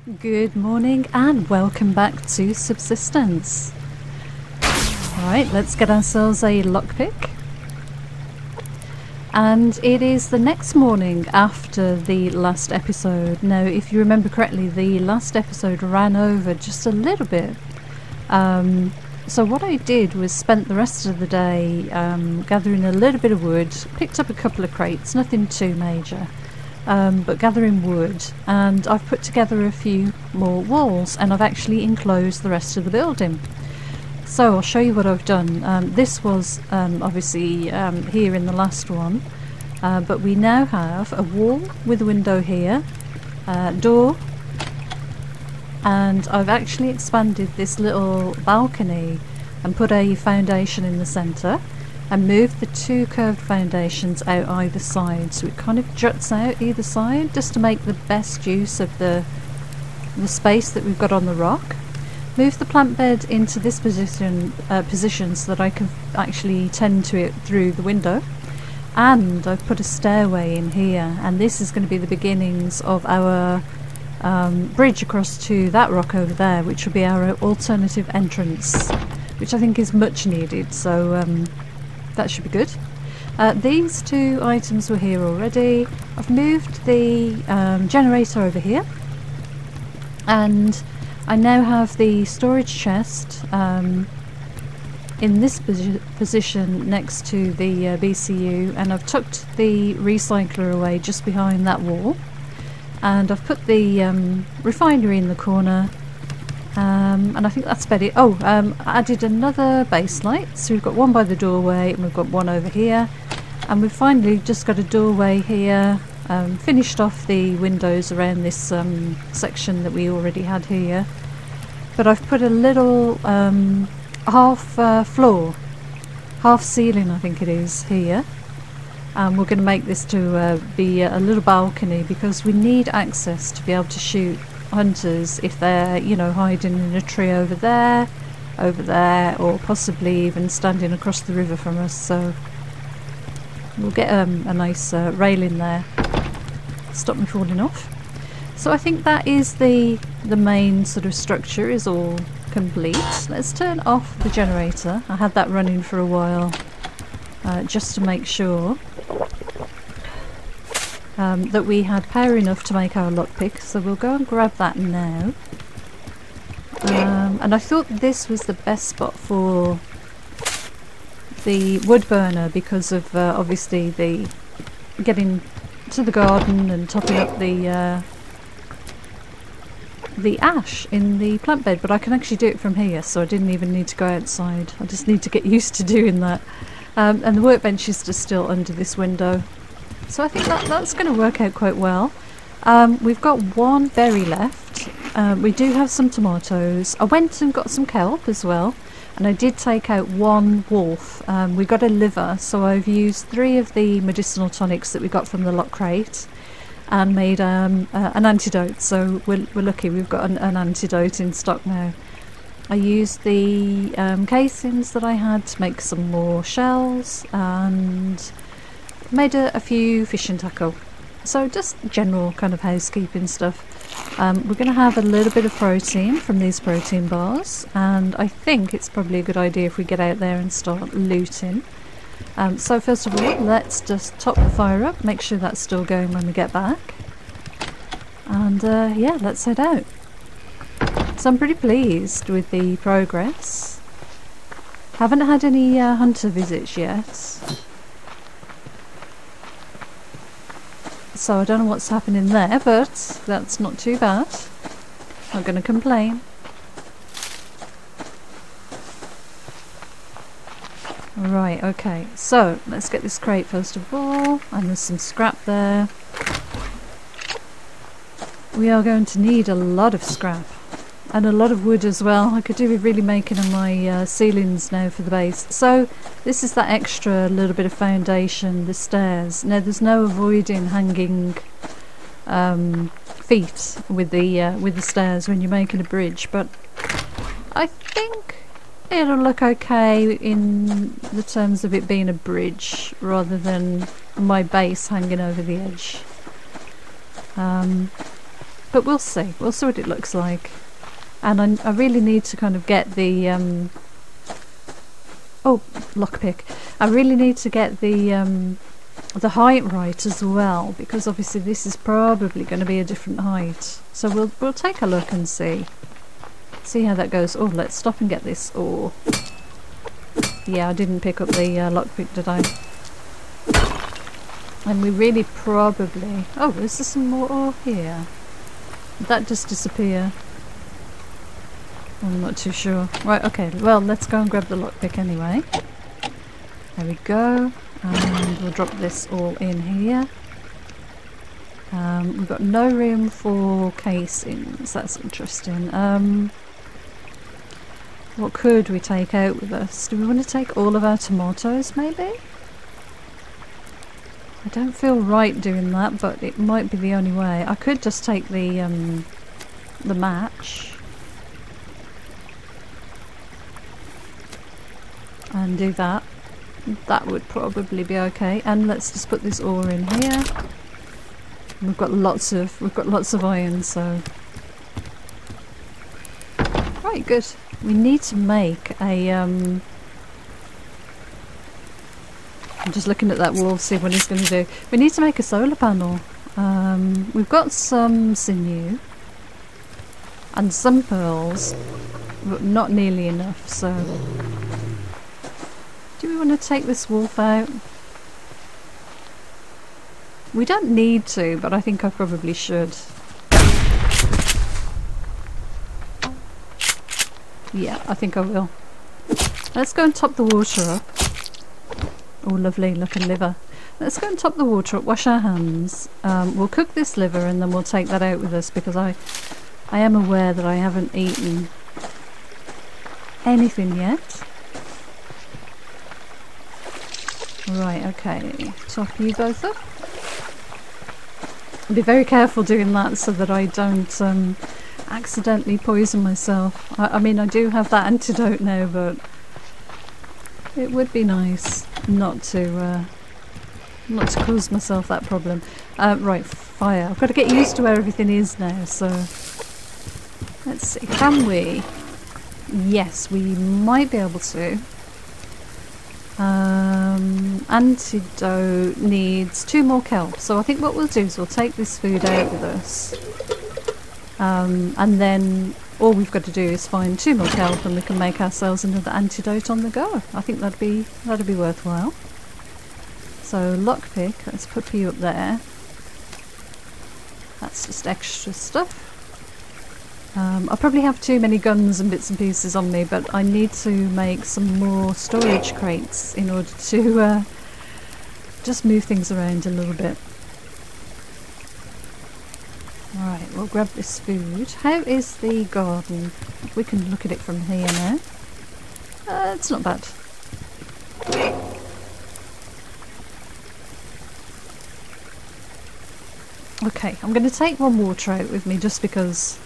Good morning and welcome back to Subsistence. Alright, let's get ourselves a lockpick. And it is the next morning after the last episode. Now, if you remember correctly, the last episode ran over just a little bit. So what I did was spent the rest of the day gathering a little bit of wood, picked up a couple of crates, nothing too major. But gathering wood, and I've put together a few more walls, and I've actually enclosed the rest of the building. So I'll show you what I've done. This was obviously here in the last one, but we now have a wall with a window here, door, and I've actually expanded this little balcony and put a foundation in the centre and moved the two curved foundations out either side, so it kind of juts out either side just to make the best use of the space that we've got on the rock. Move the plant bed into this position so that I can actually tend to it through the window, and I've put a stairway in here, and this is going to be the beginnings of our bridge across to that rock over there, which will be our alternative entrance, which I think is much needed, so that should be good. These two items were here already. I've moved the generator over here, and I now have the storage chest in this position next to the BCU, and I've tucked the recycler away just behind that wall, and I've put the refinery in the corner. And I think that's about it. Oh, I added another base light, so we've got one by the doorway and we've got one over here, and we've finally just got a doorway here. Finished off the windows around this section that we already had here, but I've put a little half floor, half ceiling I think it is here, and we're going to make this to be a little balcony because we need access to be able to shoot hunters if they're, you know, hiding in a tree over there, or possibly even standing across the river from us. So we'll get a nice railing there, stop me falling off. So I think that is the main sort of structure is all complete. Let's turn off the generator. I had that running for a while just to make sure that we had power enough to make our lockpick, so we'll go and grab that now. And I thought this was the best spot for the wood burner because of obviously the getting to the garden and topping up the ash in the plant bed, but I can actually do it from here, so I didn't even need to go outside. I just need to get used to doing that. And the workbench is just still under this window. So I think that's going to work out quite well. We've got one berry left. We do have some tomatoes. I went and got some kelp as well, and I did take out one wolf. We got a liver, so I've used 3 of the medicinal tonics that we got from the lock crate and made an antidote. So we're lucky we've got an antidote in stock now. I used the casings that I had to make some more shells, and made a few fishing tackle. So just general kind of housekeeping stuff. We're going to have a little bit of protein from these protein bars, and I think it's probably a good idea if we get out there and start looting. So first of all, let's just top the fire up, make sure that's still going when we get back, and yeah, let's head out. So I'm pretty pleased with the progress. Haven't had any hunter visits yet, so I don't know what's happening there, but that's not too bad. Not going to complain. Right, okay, so let's get this crate first of all, and there's some scrap there. We are going to need a lot of scrap, and a lot of wood as well. I could do with really making my ceilings now for the base. So this is that extra little bit of foundation, the stairs. Now there's no avoiding hanging feet with the stairs when you're making a bridge, but I think it'll look okay in the terms of it being a bridge rather than my base hanging over the edge. But we'll see. We'll see what it looks like. And I really need to kind of get the... oh, lockpick. I really need to get the height right as well, because obviously this is probably going to be a different height. So we'll take a look and see how that goes. Oh, let's stop and get this ore. Yeah, I didn't pick up the lockpick, did I? And we really probably... oh, is there some more ore here? Did that just disappear? I'm not too sure. Right, okay, well, let's go and grab the lockpick anyway. There we go. And we'll drop this all in here. We've got no room for casings. That's interesting. What could we take out with us? Do we want to take all of our tomatoes, maybe? I don't feel right doing that, but it might be the only way. I could just take the match and do that. That would probably be okay. And let's just put this ore in here. We've got lots of iron, so right, good. We need to make a I'm just looking at that wall, see what it's going to do. We need to make a solar panel. We've got some sinew and some pearls, but not nearly enough, so do we want to take this wolf out? We don't need to, but I think I probably should. Yeah, I think I will. Let's go and top the water up. Oh, lovely looking liver. Let's go and top the water up, wash our hands. We'll cook this liver and then we'll take that out with us, because I am aware that I haven't eaten anything yet. Right, okay. Top you both up. Be very careful doing that so that I don't accidentally poison myself. I mean, I do have that antidote now, but it would be nice not to cause myself that problem. Right, fire. I've got to get used to where everything is now, so let's see. Can we? Yes, we might be able to. Antidote needs 2 more kelp, so I think what we'll do is we'll take this food out with us, and then all we've got to do is find 2 more kelp and we can make ourselves another antidote on the go. I think that'd be worthwhile. So lockpick, let's put you up there. That's just extra stuff. I probably have too many guns and bits and pieces on me, but I need to make some more storage crates in order to just move things around a little bit. Alright, we'll grab this food. How is the garden? We can look at it from here now. It's not bad. Okay, I'm going to take 1 water out with me just because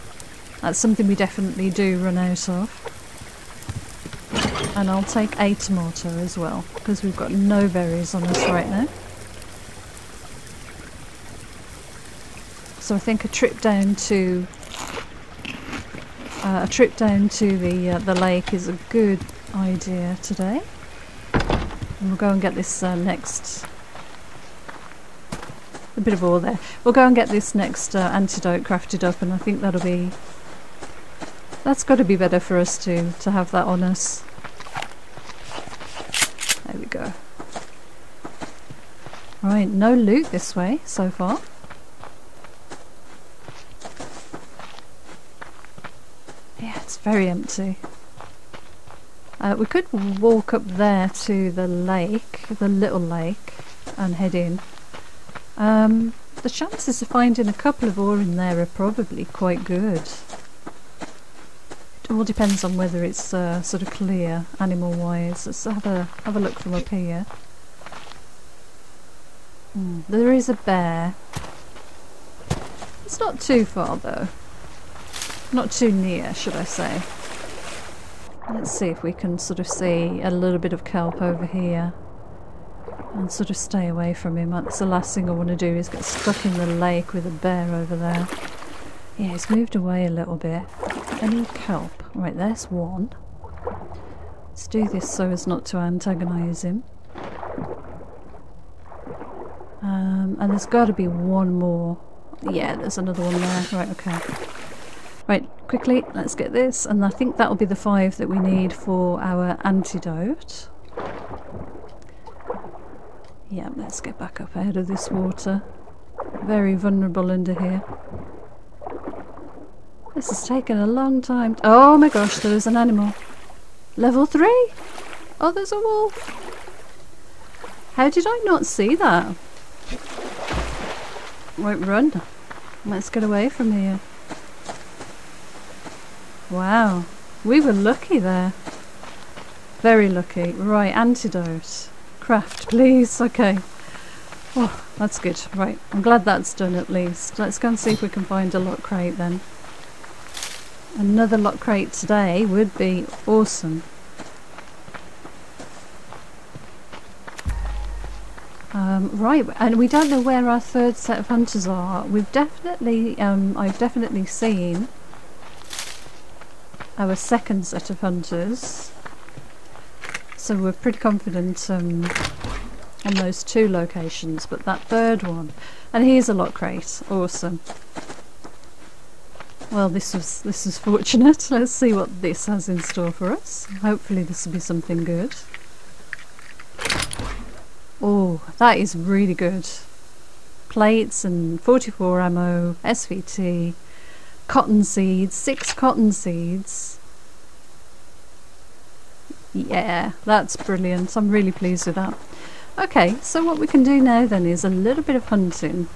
that's something we definitely do run out of. And I'll take a tomato as well, because we've got no berries on us right now. So I think a trip down to the lake is a good idea today. And we'll go and get this next... a bit of ore there. We'll go and get this next antidote crafted up, and I think that's got to be better for us to have that on us. There we go. Right, no loot this way so far. Yeah, it's very empty. We could walk up there to the lake, the little lake, and head in. The chances of finding a couple of ore in there are probably quite good. It all depends on whether it's sort of clear animal wise. Let's have a look from up here. There is a bear. It's not too far though. Not too near, should I say. Let's see if we can sort of see a little bit of kelp over here and sort of stay away from him. That's the last thing I want to do, is get stuck in the lake with a bear over there. Yeah, he's moved away a little bit. I need kelp. Right, there's one. Let's do this so as not to antagonise him. And there's got to be one more. Yeah, there's another one there. Right, okay. Right, quickly, let's get this. And I think that'll be the 5 that we need for our antidote. Yeah, let's get back up out of this water. Very vulnerable under here. This has taken a long time. Oh my gosh, there's an animal. Level 3? Oh, there's a wolf. How did I not see that? Won't run. Let's get away from here. Wow, we were lucky there. Very lucky. Right, antidote. Craft, please. Okay. Oh, that's good. Right, I'm glad that's done at least. Let's go and see if we can find a lock crate then. Another lock crate today would be awesome. Right, and we don't know where our 3rd set of hunters are. We've definitely, I've definitely seen our 2nd set of hunters. So we're pretty confident on those 2 locations, but that 3rd one, and here's a lock crate. Awesome. Well, this was fortunate. Let's see what this has in store for us. Hopefully this will be something good. Oh, that is really good. Plates and 44 ammo, SVT, cotton seeds, 6 cotton seeds. Yeah, that's brilliant. I'm really pleased with that. Okay, so what we can do now then is a little bit of hunting,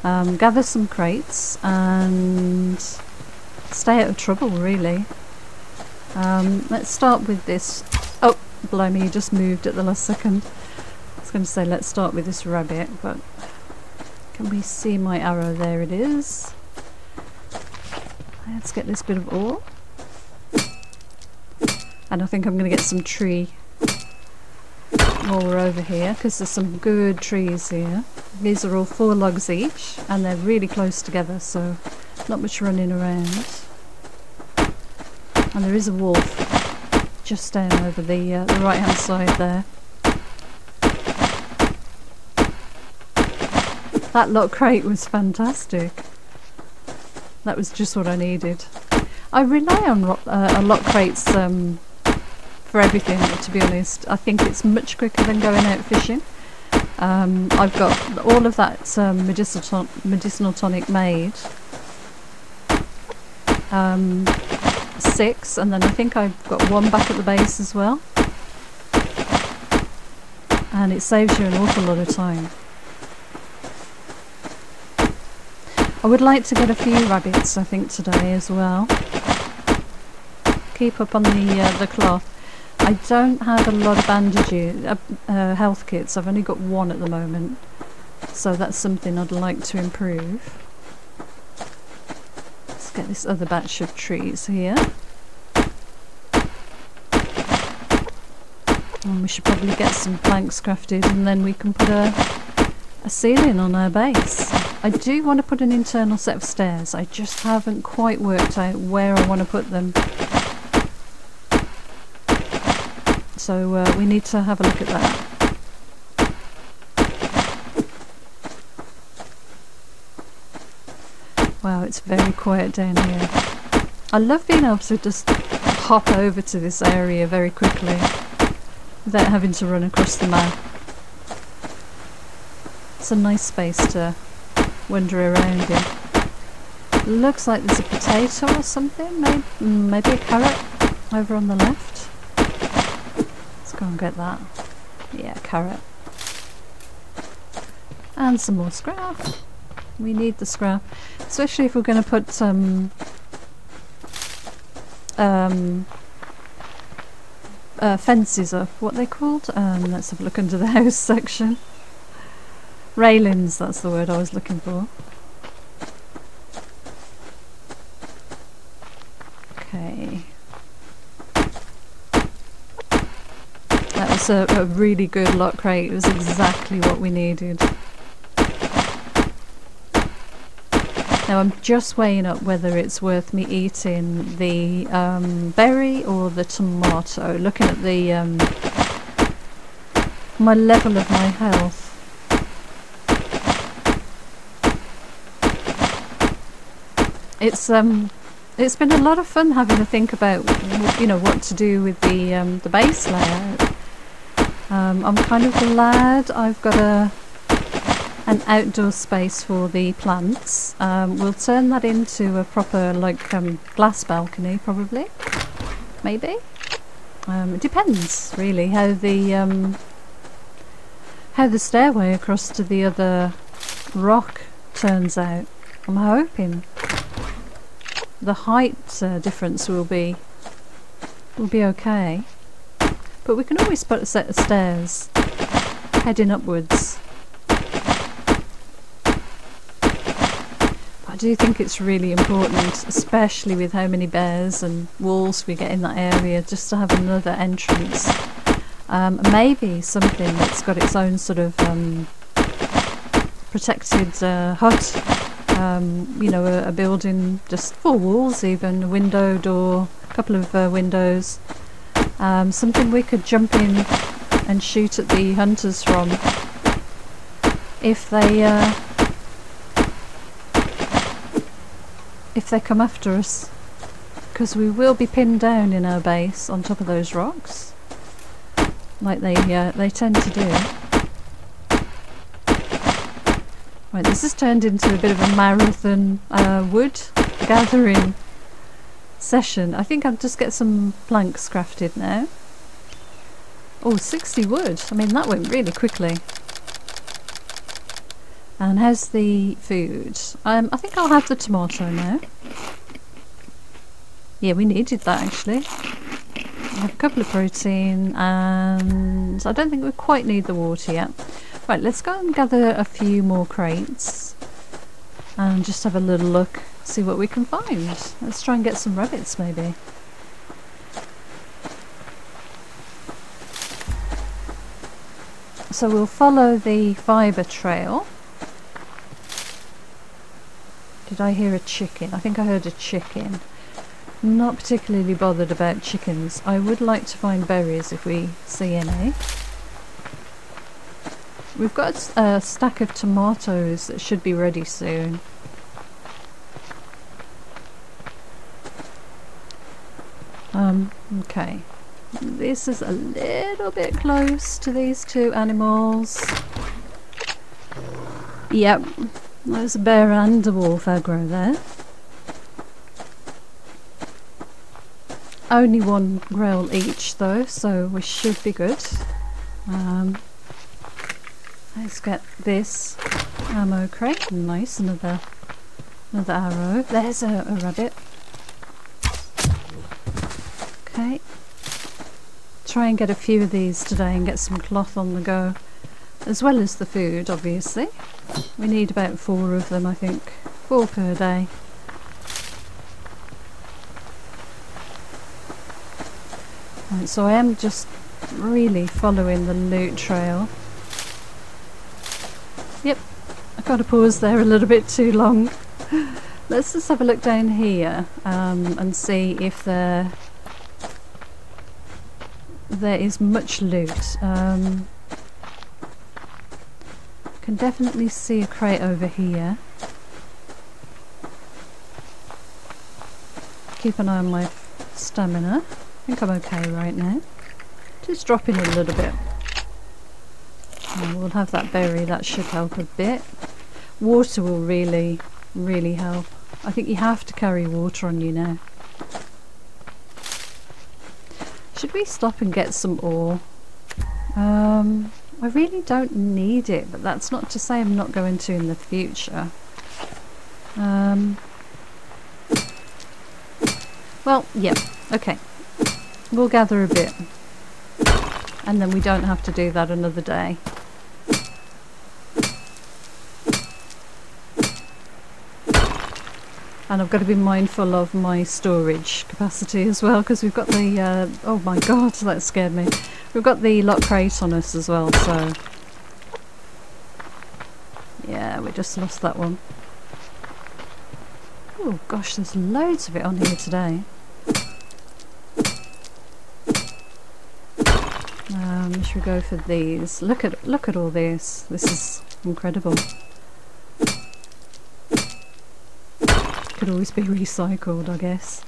gather some crates and stay out of trouble really. Let's start with this. Oh, blimey, you just moved at the last second. I was going to say let's start with this rabbit, but can we see my arrow? There it is. Let's get this bit of ore. And I think I'm going to get some tree while we're over here, because there's some good trees here. These are all 4 logs each, and they're really close together, so not much running around. And there is a wolf just down over the right hand side there. That lock crate was fantastic. That was just what I needed. I rely on lock crates for everything, to be honest. I think it's much quicker than going out fishing. I've got all of that medicinal tonic made. 6, and then I think I've got 1 back at the base as well. And it saves you an awful lot of time. I would like to get a few rabbits, I think, today as well. Keep up on the cloth. I don't have a lot of bandages, health kits. I've only got 1 at the moment, so that's something I'd like to improve. Let's get this other batch of trees here. And we should probably get some planks crafted, and then we can put a ceiling on our base. I do want to put an internal set of stairs. I just haven't quite worked out where I want to put them. So we need to have a look at that. Wow, it's very quiet down here. I love being able to just hop over to this area very quickly without having to run across the map. It's a nice space to wander around in. Looks like there's a potato or something, maybe a carrot over on the left. Let's go and get that. Yeah, carrot. And some more scrap. We need the scrap, especially if we're going to put some fences up. What are they called? Let's have a look under the house section. Railings, that's the word I was looking for. Okay. That was a really good lock crate. It was exactly what we needed. Now I'm just weighing up whether it's worth me eating the berry or the tomato, looking at the my level of my health. It's been a lot of fun having to think about, you know, what to do with the base layout. I'm kind of glad I've got an outdoor space for the plants. We'll turn that into a proper, like, glass balcony, probably. Maybe. It depends, really, how the stairway across to the other rock turns out. I'm hoping the height difference will be okay, but we can always put a set of stairs heading upwards. I do think it's really important, especially with how many bears and wolves we get in that area, just to have another entrance. Maybe something that's got its own sort of protected hut. You know, a building just for walls, even a window, door, a couple of windows. Something we could jump in and shoot at the hunters from if they come after us, because we will be pinned down in our base on top of those rocks, like they tend to do. Right, this has turned into a bit of a marathon wood gathering session. I think I'll just get some planks crafted now. Oh, 60 wood. I mean, that went really quickly. And how's the food? I think I'll have the tomato now. Yeah, we needed that actually. I have a couple of protein, and I don't think we quite need the water yet. Right, let's go and gather a few more crates and just have a little look, see what we can find. Let's try and get some rabbits maybe. So we'll follow the fibre trail. Did I hear a chicken? I think I heard a chicken. Not particularly bothered about chickens. I would like to find berries if we see any. We've got a stack of tomatoes that should be ready soon. Okay. This is a little bit close to these two animals. Yep, there's a bear and a wolf aggro there. Only one growl each though, so we should be good. Let's get this ammo crate. Nice, another arrow. There's a rabbit. Okay. Try and get a few of these today and get some cloth on the go, as well as the food, obviously. We need about 4 of them, I think. 4 per day. Right, so I am just really following the loot trail. Yep, I got to pause there a little bit too long. Let's just have a look down here and see if there is much loot. Can definitely see a crate over here. Keep an eye on my stamina. I think I'm okay right now. Just dropping a little bit. We'll have that berry, that should help a bit. Water will really, really help. I think you have to carry water on you now. Should we stop and get some ore? I really don't need it, but that's not to say I'm not going to in the future. Well, yeah, okay. We'll gather a bit. And then we don't have to do that another day. And I've got to be mindful of my storage capacity as well, because we've got the, oh my god, that scared me. We've got the lock crate on us as well, so... Yeah, we just lost that one. Oh gosh, there's loads of it on here today. Should we go for these? Look at all this. This is incredible. Could always be recycled, I guess.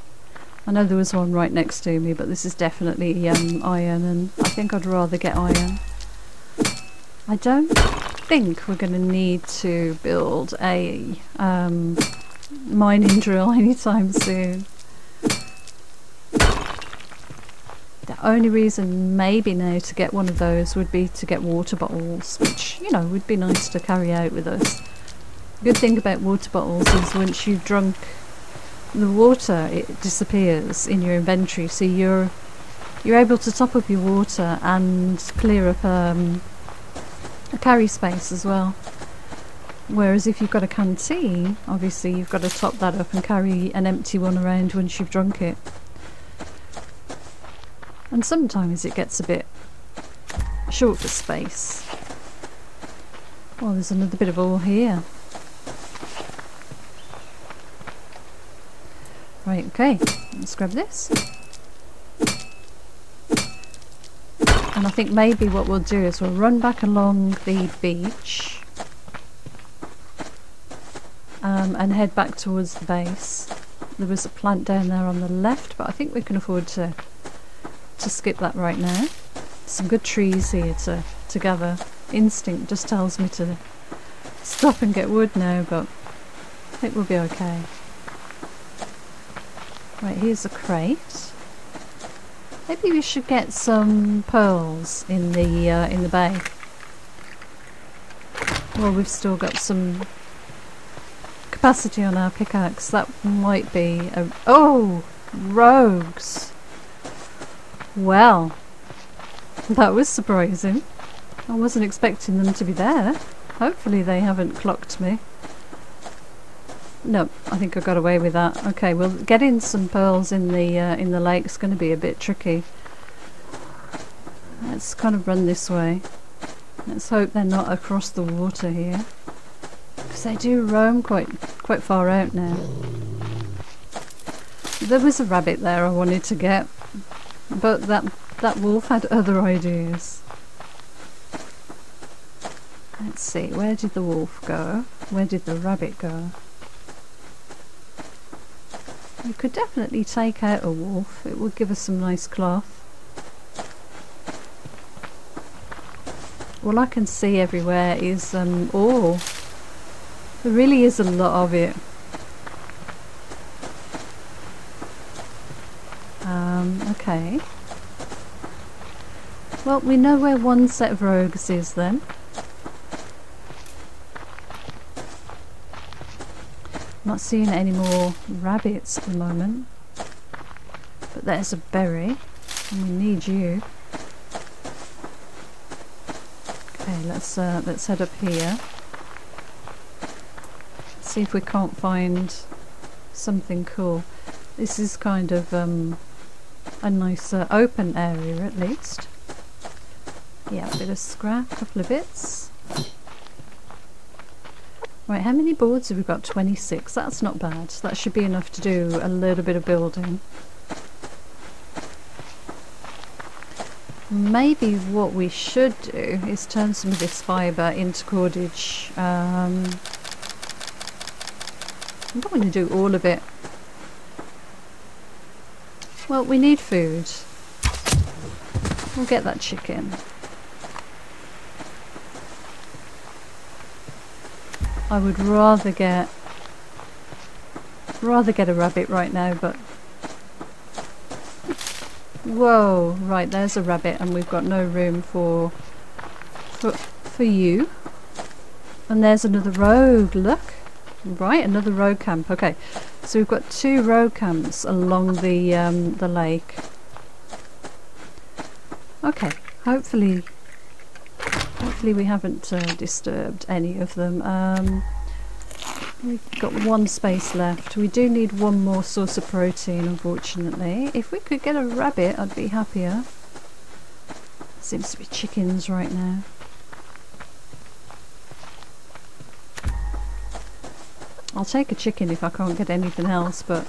I know there was one right next to me, but this is definitely iron, and I think I'd rather get iron. I don't think we're going to need to build a mining drill anytime soon. The only reason maybe now to get one of those would be to get water bottles, which, you know, would be nice to carry out with us. The good thing about water bottles is once you've drunk the water, it disappears in your inventory, so you're able to top up your water and clear up a carry space as well. Whereas if you've got a canteen, obviously you've got to top that up and carry an empty one around once you've drunk it. And sometimes it gets a bit short for space. Oh, there's another bit of ore here. Right, okay, let's grab this. And I think maybe what we'll do is we'll run back along the beach and head back towards the base. There was a plant down there on the left, but I think we can afford to skip that right now. Some good trees here to gather. Instinct just tells me to stop and get wood now, but I think we'll be okay. Right, here's a crate. Maybe we should get some pearls in the bay. Well, we've still got some capacity on our pickaxe. That might be a... Oh! Rogues! Well, that was surprising. I wasn't expecting them to be there. Hopefully they haven't clocked me. No, I think I got away with that. Okay, well, getting some pearls in the lake's going to be a bit tricky. Let's kind of run this way. Let's hope they're not across the water here, because they do roam quite far out now. There was a rabbit there I wanted to get, but that wolf had other ideas. Let's see, where did the wolf go? Where did the rabbit go? We could definitely take out a wolf. It would give us some nice cloth. All I can see everywhere is ore. There really is a lot of it. Okay. Well, we know where one set of rogues is then. Not seeing any more rabbits at the moment, but there's a berry and we need you. Okay, let's head up here. See if we can't find something cool. This is kind of a nice open area at least. Yeah, a bit of scrap, a couple of bits. Right, how many boards have we got? 26. That's not bad. That should be enough to do a little bit of building. Maybe what we should do is turn some of this fibre into cordage. I don't want to do all of it. Well, we need food. We'll get that chicken. I would rather get a rabbit right now, but whoa, right, there's a rabbit and we've got no room for you. And there's another rogue, look. Right, another rogue camp. Okay, so we've got 2 rogue camps along the lake. Okay, hopefully we haven't disturbed any of them. We've got 1 space left. We do need 1 more source of protein, unfortunately. If we could get a rabbit, I'd be happier. Seems to be chickens right now. I'll take a chicken if I can't get anything else, but...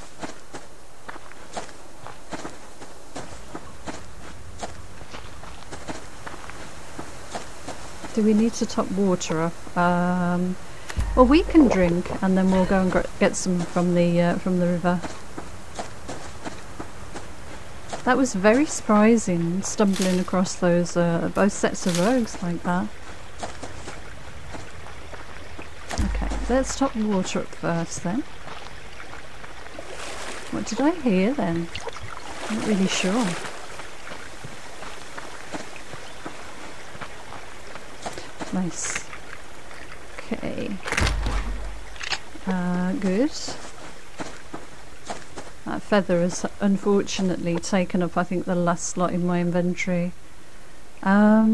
Do we need to top water up? Well, we can drink, and then we'll go and get some from the river. That was very surprising, stumbling across those both sets of rogues like that. Okay, let's top water up first then. What did I hear then? I'm not really sure. Nice. Okay. Good. That feather has unfortunately taken up, I think, the last slot in my inventory. Yeah,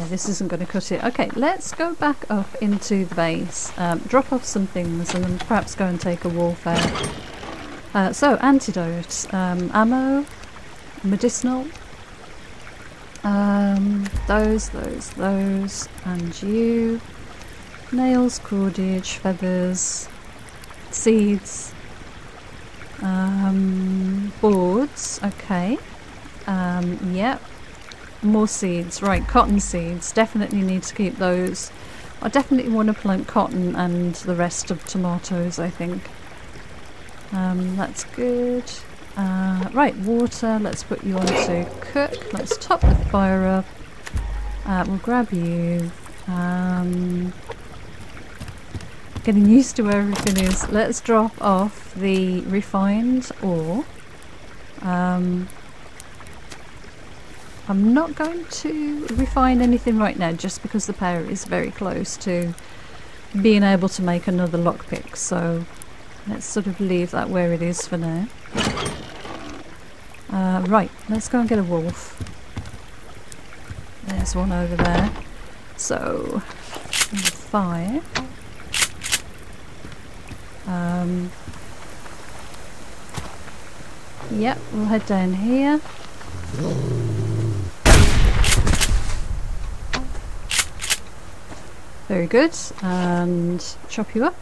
this isn't going to cut it. Okay, let's go back up into the base, drop off some things, and then perhaps go and take a wolf out. So, antidotes, ammo, medicinal, those, and you. Nails, cordage, feathers, seeds, boards, okay, yep, more seeds, right, cotton seeds, definitely need to keep those. I definitely want to plant cotton and the rest of tomatoes, I think. That's good. Right, water, let's put you on to cook, let's top the fire up, we'll grab you, getting used to where everything is. Let's drop off the refined ore. I'm not going to refine anything right now just because the power is very close to being able to make another lockpick, so let's sort of leave that where it is for now. Right, let's go and get a wolf. There's one over there. So, 5. Yep, we'll head down here. Very good, and chop you up.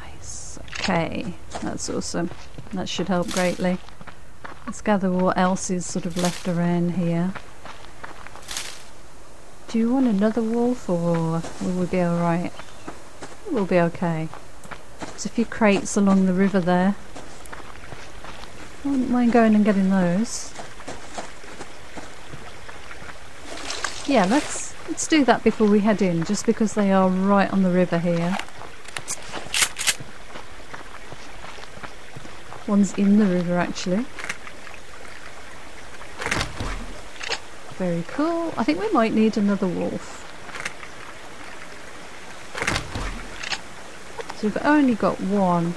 Nice, okay, that's awesome. That should help greatly. Let's gather what else is sort of left around here. Do you want another wolf, or will we be alright? We'll be okay. There's a few crates along the river there. I wouldn't mind going and getting those. Yeah, let's do that before we head in, just because they are right on the river here. One's in the river actually. Very cool. I think we might need another wolf. So we've only got one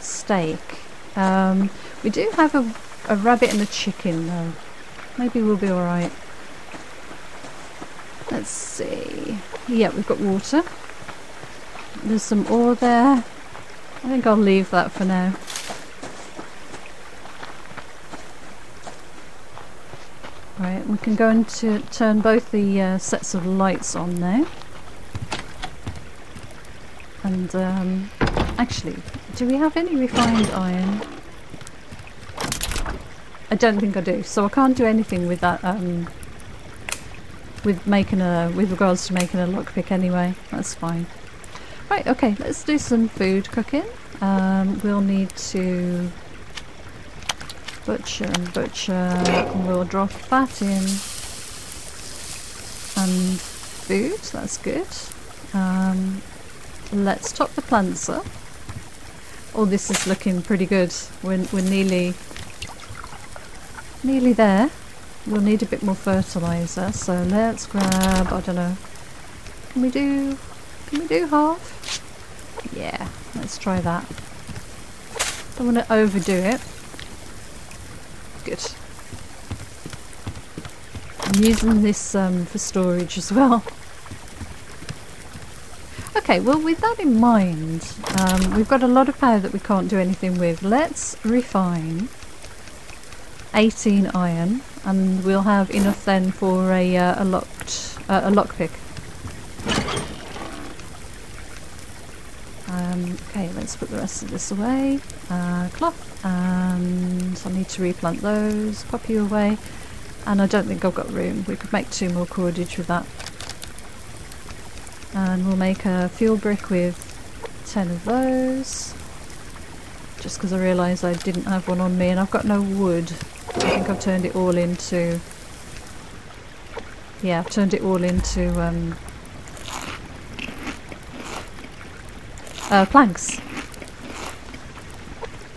steak. We do have a rabbit and a chicken though. Maybe we'll be alright. Let's see. Yeah, we've got water. There's some ore there. I think I'll leave that for now. Right, we can go and turn both the sets of lights on now. And actually, do we have any refined iron? I don't think I do, so I can't do anything with that. With regards to making a lockpick anyway. That's fine. Right, okay, let's do some food cooking. We'll need to butcher and butcher, and we'll drop that in. And food, that's good. Let's top the plants up. Oh, this is looking pretty good. We're nearly there. We'll need a bit more fertilizer, so let's grab, I don't know, can we do half? Yeah, let's try that. Don't want to overdo it. Good. I'm using this for storage as well. Okay, well with that in mind, we've got a lot of power that we can't do anything with. Let's refine 18 iron, and we'll have enough then for a lockpick. Okay, let's put the rest of this away. Cloth, and I need to replant those. Pop you away, and I don't think I've got room. We could make 2 more cordage with that, and we'll make a fuel brick with 10 of those. Just because I realised I didn't have one on me, and I've got no wood. I think I've turned it all into... yeah, I've turned it all into planks.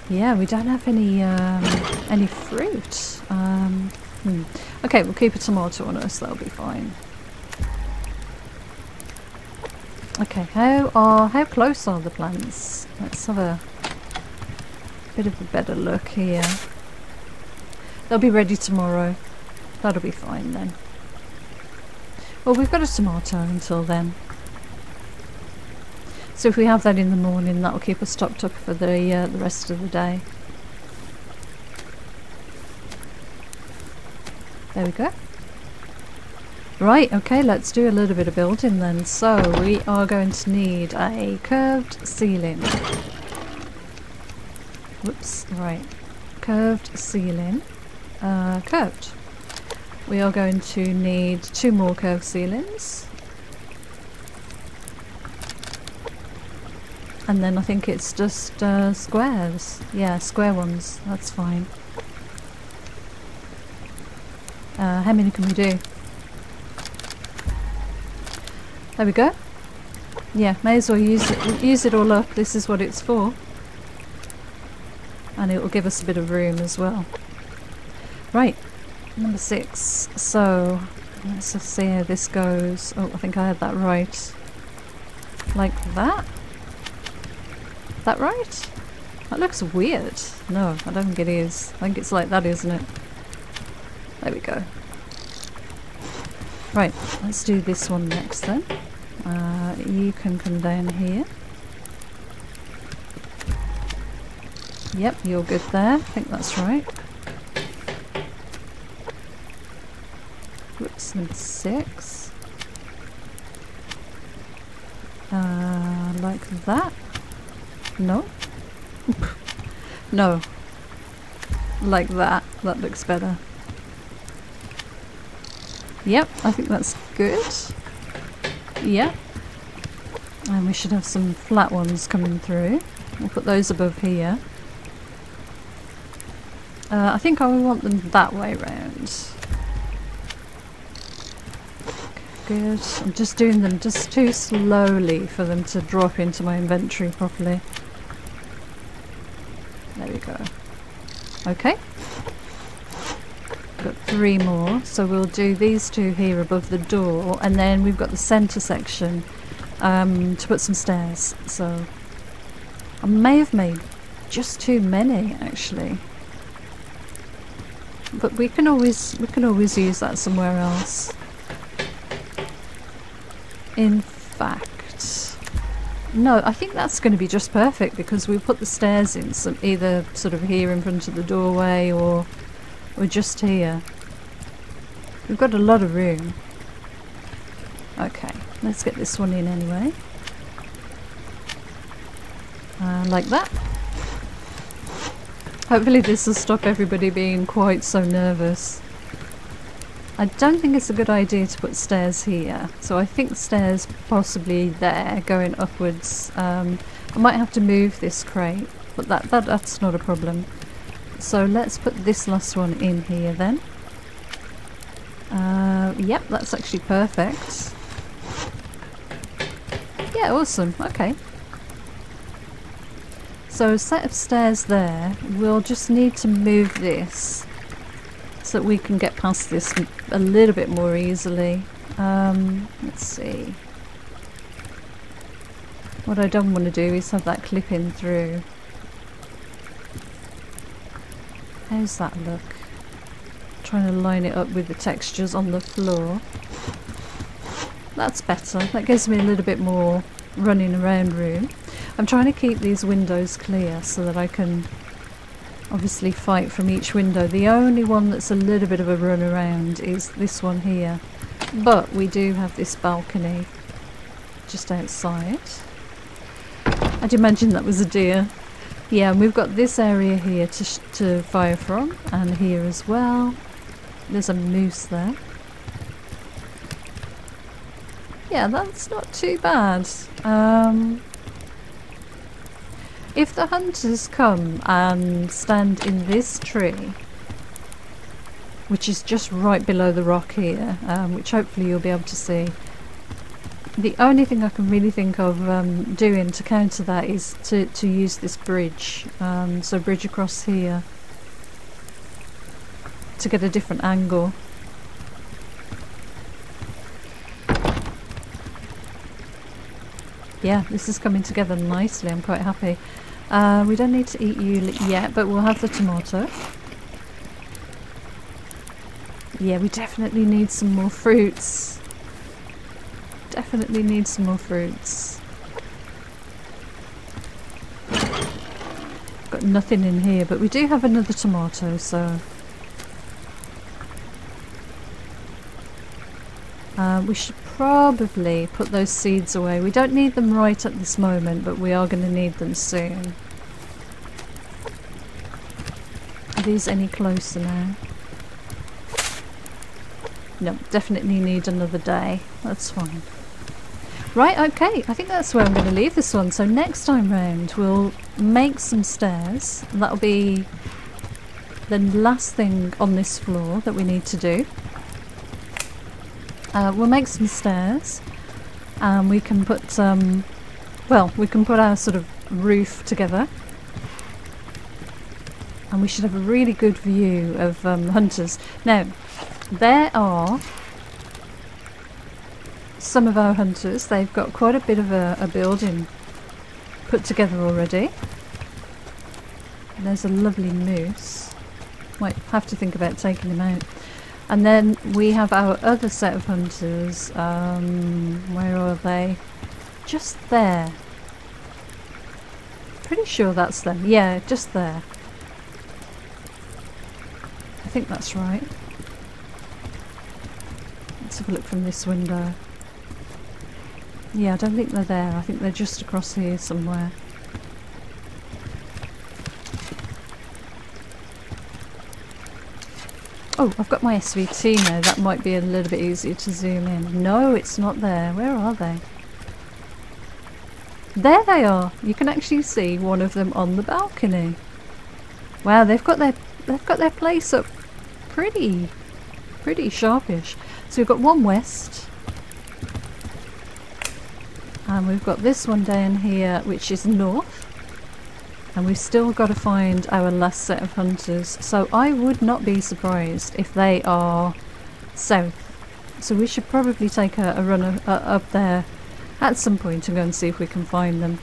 Yeah, we don't have any fruit. Okay, we'll keep a tomato on us, that'll be fine. Okay, how close are the plants? Let's have a bit of a better look here. They'll be ready tomorrow. That'll be fine then. Well, we've got a tomato until then. So if we have that in the morning, that'll keep us topped up for the rest of the day. There we go. Right, okay, let's do a little bit of building then. So we are going to need a curved ceiling. Whoops, right. Curved ceiling. Curved. We are going to need 2 more curved ceilings. And then I think it's just squares. Yeah, square ones. That's fine. How many can we do? There we go. Yeah, may as well use it all up. This is what it's for. And it will give us a bit of room as well. Right, number 6. So, let's just see how this goes. Oh, I think I had that right. Like that? That right? That looks weird. No, I don't think it is. I think it's like that, isn't it? There we go. Right, let's do this one next then. You can come down here. Yep, you're good there. I think that's right. Whoops, number 6. Like that. No? No. Like that. That looks better. Yep, I think that's good. Yep. And we should have some flat ones coming through. We'll put those above here. I think I want them that way round. Good. I'm just doing them just too slowly for them to drop into my inventory properly. There we go. Okay. Got 3 more, so we'll do these 2 here above the door, and then we've got the centre section to put some stairs. So I may have made just too many actually, but we can always use that somewhere else. In fact, no, I think that's going to be just perfect because we put the stairs in some either sort of here in front of the doorway or just here. We've got a lot of room. Okay, let's get this one in anyway. Like that. Hopefully this will stop everybody being quite so nervous. I don't think it's a good idea to put stairs here, so I think stairs possibly there, going upwards. I might have to move this crate, but that's not a problem. So let's put this last one in here then. Yep, that's actually perfect. Yeah, awesome. Okay. So a set of stairs there. We'll just need to move this so that we can get past this a little bit more easily. Let's see. What I don't want to do is have that clip in through. How's that look? Trying to line it up with the textures on the floor. That's better. That gives me a little bit more running around room. I'm trying to keep these windows clear so that I can obviously fight from each window. The only one that's a little bit of a run around is this one here. But we do have this balcony just outside. I'd imagine that was a deer. Yeah, and we've got this area here to fire from, and here as well. There's a moose there. Yeah, that's not too bad. If the hunters come and stand in this tree, which is just right below the rock here, which hopefully you'll be able to see, the only thing I can really think of doing to counter that is to use this bridge, so bridge across here to get a different angle. Yeah, this is coming together nicely. I'm quite happy. We don't need to eat you yet, but we'll have the tomato. Yeah, we definitely need some more fruits. Definitely need some more fruits. Got nothing in here, but we do have another tomato, so... we should probably put those seeds away. We don't need them right at this moment, but we are going to need them soon. Are these any closer now? No, definitely need another day. That's fine. Right, okay, I think that's where I'm going to leave this one. So next time round we'll make some stairs. And that'll be the last thing on this floor that we need to do. We'll make some stairs, and we can put well, we can put our sort of roof together, and we should have a really good view of hunters. Now, there are some of our hunters. They've got quite a bit of a building put together already. And there's a lovely moose. Might have to think about taking him out. And then we have our other set of hunters. Where are they? Just there. Pretty sure that's them. Yeah, just there. I think that's right. Let's have a look from this window. Yeah, I don't think they're there. I think they're just across here somewhere. Oh, I've got my SVT now. That might be a little bit easier to zoom in. No, it's not there. Where are they? There they are. You can actually see one of them on the balcony. Wow, they've got their place up pretty sharpish. So we've got one west, and we've got this one down here, which is north. And we've still got to find our last set of hunters, so I would not be surprised if they are south. So we should probably take a run up there at some point and go and see if we can find them.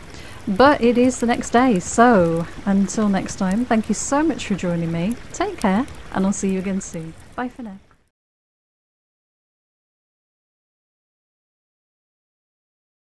But it is the next day, so until next time, thank you so much for joining me. Take care, and I'll see you again soon. Bye for now.